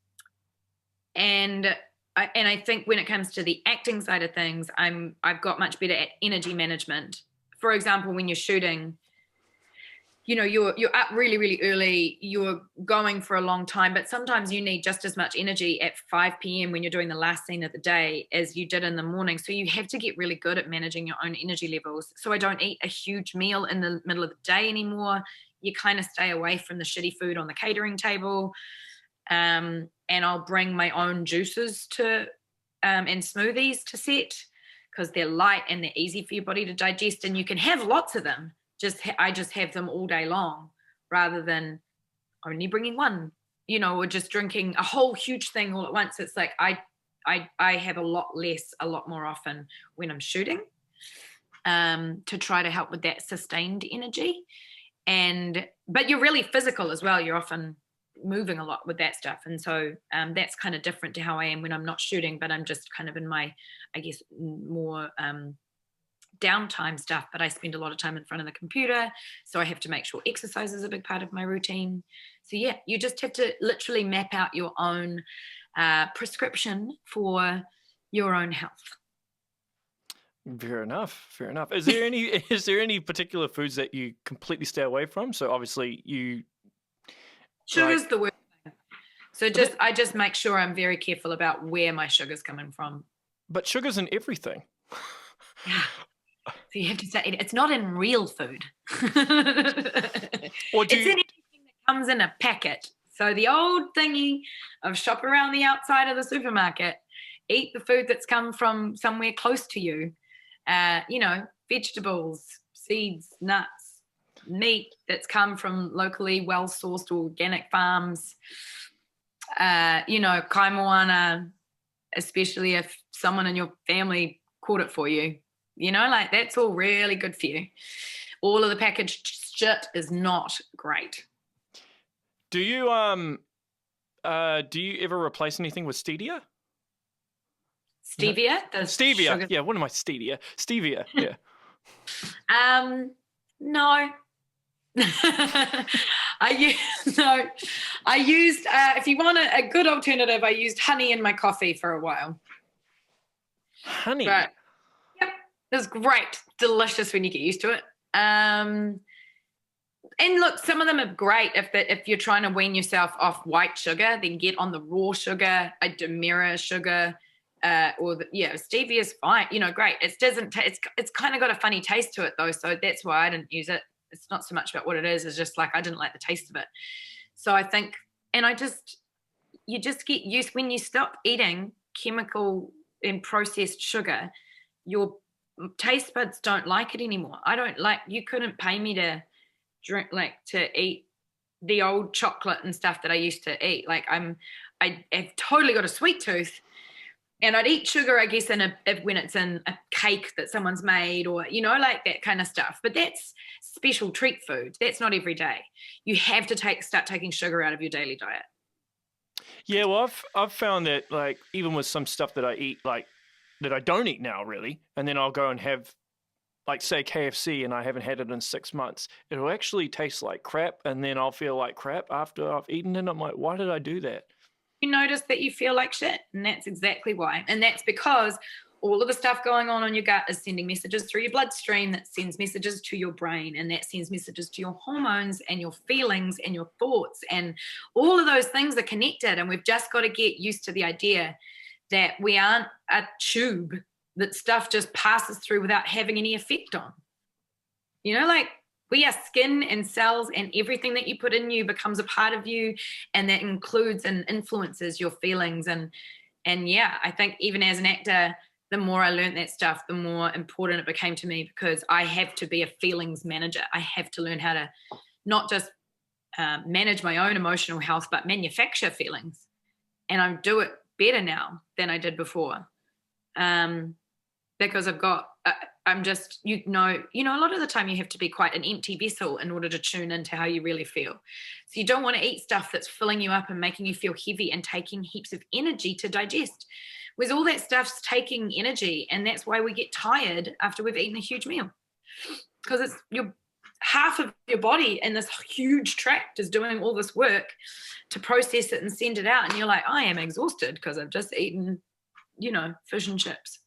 I think when it comes to the acting side of things, I've got much better at energy management. For example, when you're shooting, you're up really, really early, you're going for a long time, but sometimes you need just as much energy at 5 p.m. when you're doing the last scene of the day as you did in the morning. So you have to get really good at managing your own energy levels. So I don't eat a huge meal in the middle of the day anymore. You kind of stay away from the shitty food on the catering table. And I'll bring my own juices and smoothies to set, because they're light and they're easy for your body to digest, and you can have lots of them. I just have them all day long, rather than only bringing one, or just drinking a whole huge thing all at once. It's like I have a lot more often when I'm shooting, to try to help with that sustained energy. But you're really physical as well. You're often moving a lot with that stuff. And so that's kind of different to how I am when I'm not shooting, but I'm just kind of in my, I guess, more downtime stuff. But I spend a lot of time in front of the computer, so I have to make sure exercise is a big part of my routine. So you just have to literally map out your own prescription for your own health. Fair enough. Is there any particular foods that you completely stay away from? So obviously sugar's the worst thing. So I just make sure I'm very careful about where my sugar's coming from. But sugar's in everything. Yeah. So you have to say it's not in real food. It's in anything that comes in a packet. So the old thingy of shop around the outside of the supermarket, eat the food that's come from somewhere close to you. Vegetables, seeds, nuts, meat that's come from locally well-sourced organic farms. Kai moana, especially if someone in your family caught it for you. That's all really good for you. All of the packaged shit is not great. Do you ever replace anything with stevia? Stevia? Stevia. Sugar. Yeah, what am I? Stevia. Yeah. No. I used if you want a good alternative, I used honey in my coffee for a while. Honey? But, yep, it was great. Delicious when you get used to it. And look, some of them are great if you're trying to wean yourself off white sugar, then get on the raw sugar, a Demerara sugar, stevia is fine, great. It doesn't, it's kind of got a funny taste to it though. So that's why I didn't use it. It's not so much about what it is. It's just like, I didn't like the taste of it. So I think, and you just get used when you stop eating chemical and processed sugar, your taste buds don't like it anymore. You couldn't pay me to to eat the old chocolate and stuff that I used to eat. Like I've totally got a sweet tooth, and I'd eat sugar, I guess, when it's in a cake that someone's made, or like that kind of stuff. But that's special treat food. That's not every day. You have to start taking sugar out of your daily diet. Yeah, well, I've found that, like, even with some stuff that I eat, like that I don't eat now really, and then I'll go and have, like, say KFC, and I haven't had it in 6 months, it'll actually taste like crap, and then I'll feel like crap after I've eaten it. I'm like, why did I do that? You notice that you feel like shit, and that's exactly why. And that's because all of the stuff going on in your gut is sending messages through your bloodstream, that sends messages to your brain, and that sends messages to your hormones and your feelings and your thoughts, and all of those things are connected. And we've just got to get used to the idea that we aren't a tube that stuff just passes through without having any effect on. Like, we are skin and cells, and everything that you put in you becomes a part of you, and that includes and influences your feelings. And yeah, I think even as an actor, the more I learned that stuff, the more important it became to me, because I have to be a feelings manager. I have to learn how to not just manage my own emotional health, but manufacture feelings. And I do it better now than I did before. Because I've got, I'm just, a lot of the time you have to be quite an empty vessel in order to tune into how you really feel. So you don't want to eat stuff that's filling you up and making you feel heavy and taking heaps of energy to digest. Whereas all that stuff's taking energy, and that's why we get tired after we've eaten a huge meal. Because it's half of your body in this huge tract is doing all this work to process it and send it out. And you're like, I am exhausted because I've just eaten, fish and chips.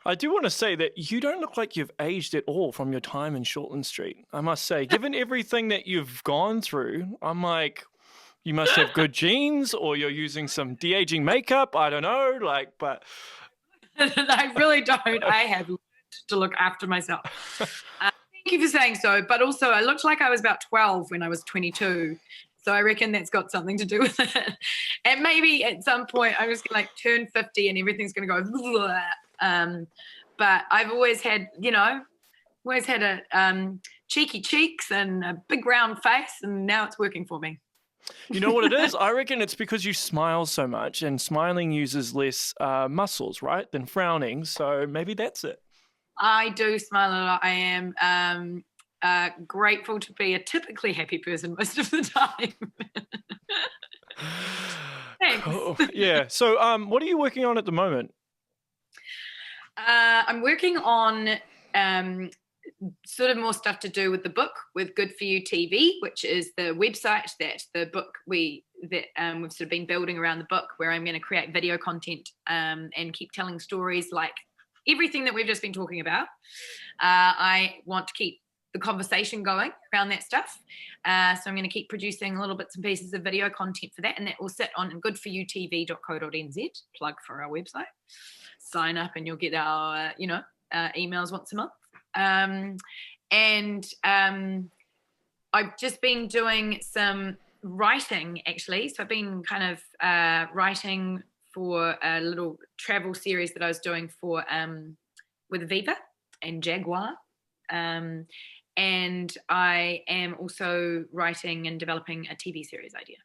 I do want to say that you don't look like you've aged at all from your time in Shortland Street. I must say, given everything that you've gone through, I'm like, you must have good genes, or you're using some de-aging makeup. I don't know, but I really don't. I have learned to look after myself. Thank you for saying so. But also, I looked like I was about 12 when I was 22. So I reckon that's got something to do with it. And maybe at some point I was going to turn 50 and everything's going to go. But I've always had, a cheeky cheeks and a big round face, and now it's working for me. You know what it is? I reckon it's because you smile so much, and smiling uses less muscles, right, than frowning. So maybe that's it. I do smile a lot. I am grateful to be a typically happy person most of the time. Thanks. Cool. Yeah. So what are you working on at the moment? I'm working on sort of more stuff to do with the book, with Good For You TV, which is the website that the book we've sort of been building around the book, where I'm going to create video content and keep telling stories like everything that we've just been talking about. I want to keep the conversation going around that stuff. So I'm going to keep producing little bits and pieces of video content for that, and that will sit on goodforyoutv.co.nz, plug for our website. Sign up and you'll get our, emails once a month. I've just been doing some writing, actually. So I've been kind of writing for a little travel series that I was doing for with Viva and Jaguar. And I am also writing and developing a TV series idea.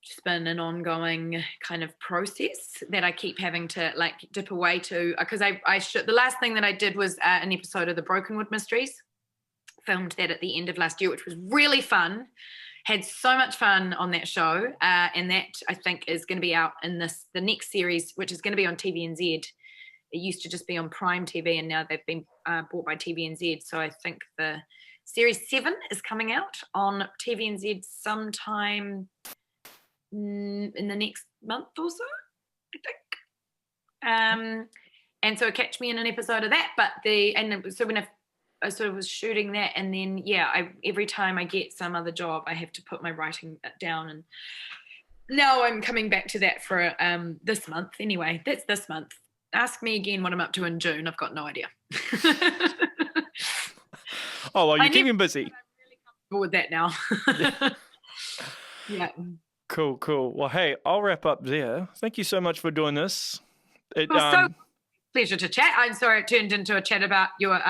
It's been an ongoing kind of process that I keep having to dip away to, because the last thing that I did was an episode of the Brokenwood Mysteries. Filmed that at the end of last year, which was really fun. Had so much fun on that show, and that I think is going to be out in the next series, which is going to be on TVNZ. It used to just be on Prime TV, and now they've been bought by TVNZ. So I think the series 7 is coming out on TVNZ sometime in the next month or so, I think. And so catch me in an episode of that. So when I sort of was shooting that, and then every time I get some other job, I have to put my writing down and No, I'm coming back to that for this month. Anyway, that's this month. Ask me again what I'm up to in June. I've got no idea. Oh, well, you're keeping busy. I'm really comfortable with that now. Yeah. Cool. Well, hey, I'll wrap up there. Thank you so much for doing this. It was so pleasure to chat. I'm sorry it turned into a chat about your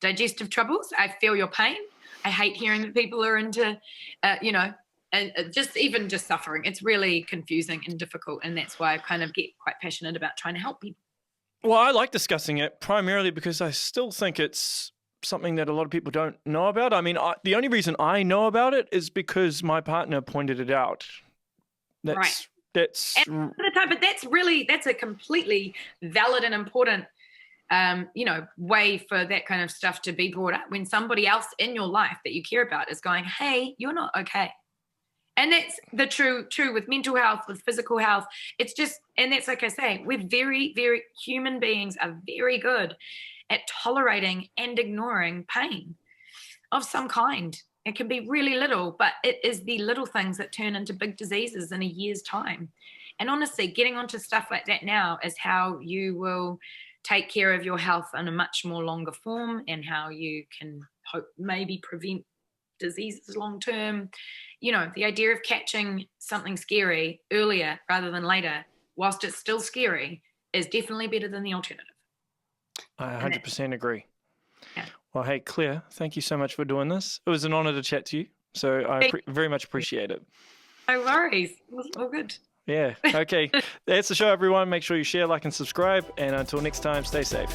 digestive troubles. I feel your pain. I hate hearing that people are into, and just suffering. It's really confusing and difficult, and that's why I kind of get quite passionate about trying to help people. Well, I like discussing it primarily because I still think it's something that a lot of people don't know about. I mean, the only reason I know about it is because my partner pointed it out. Right. That's at the time, but that's a completely valid and important way for that kind of stuff to be brought up when somebody else in your life that you care about is going, hey, you're not okay. And that's the true with mental health, with physical health. It's just, and that's like I say, we're very, very, human beings are very good at tolerating and ignoring pain of some kind. It can be really little, but it is the little things that turn into big diseases in a year's time. And honestly, getting onto stuff like that now is how you will take care of your health in a much more longer form, and how you can hope maybe prevent diseases long term. The idea of catching something scary earlier rather than later, whilst it's still scary, is definitely better than the alternative. I 100% agree. Yeah. Well, hey, Claire, thank you so much for doing this. It was an honor to chat to you. So I very much appreciate it. No worries. It was all good. Yeah. Okay. That's the show, everyone. Make sure you share, like, and subscribe. And until next time, stay safe.